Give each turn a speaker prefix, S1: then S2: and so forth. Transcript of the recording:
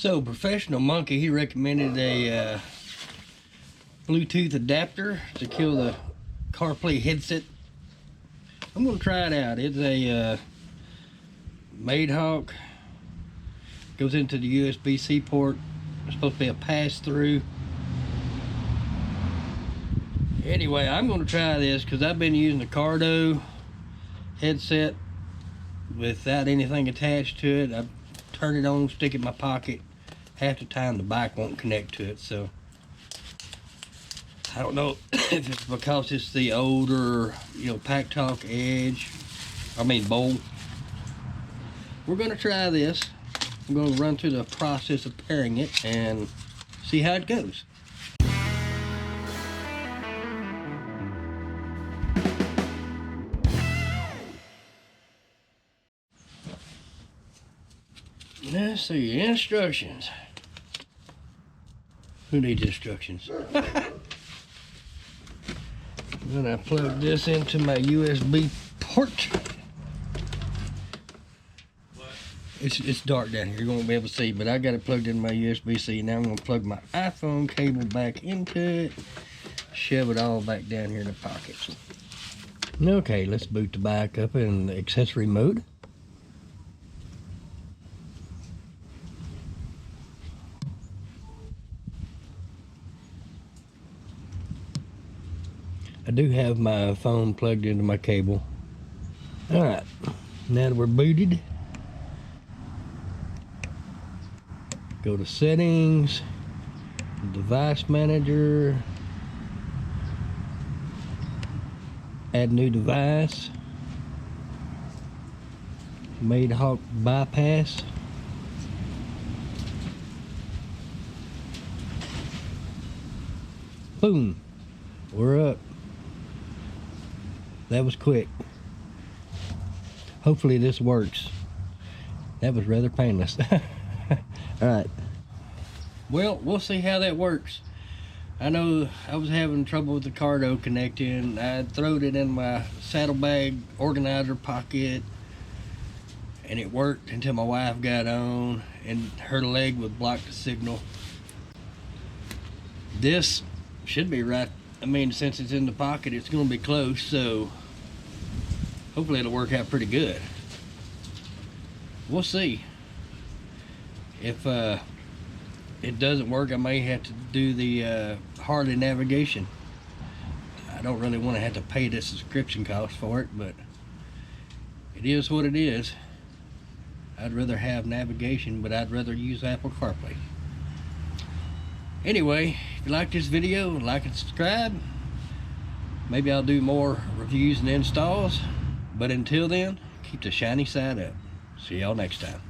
S1: So Professional Monkey, he recommended a Bluetooth adapter to kill the CarPlay headset. I'm gonna try it out. It's a Maedhawk. Goes into the USB-C port. It's supposed to be a pass-through. Anyway, I'm gonna try this because I've been using the Cardo headset without anything attached to it. I turn it on, stick it in my pocket. Half the time the bike won't connect to it, so I don't know if it's because it's the older, Pack Talk Edge. Bowl. We're gonna try this. I'm gonna run through the process of pairing it and see how it goes. Let's see, instructions. Who needs instructions? Then I plug this into my USB port. It's dark down here, you won't be able to see, but I got it plugged in my USB-C. Now I'm gonna plug my iPhone cable back into it, shove it all back down here in the pocket. Okay, let's boot the bike up in the accessory mode. I do have my phone plugged into my cable. Alright, now that we're booted, go to settings, device manager, add new device, Maedhawk bypass. Boom, we're up. That was quick. Hopefully this works. That was rather painless. Alright. Well, we'll see how that works. I know I was having trouble with the Cardo connecting. I throwed it in my saddlebag organizer pocket and it worked until my wife got on and her leg would block the signal. This should be right. Since it's in the pocket, it's going to be close, so hopefully it'll work out pretty good. We'll see. If it doesn't work, I may have to do the Harley navigation. I don't really want to have to pay the subscription cost for it, but it is what it is. I'd rather have navigation, but I'd rather use Apple CarPlay. Anyway, if you like this video, like and subscribe. Maybe I'll do more reviews and installs. But until then, keep the shiny side up. See y'all next time.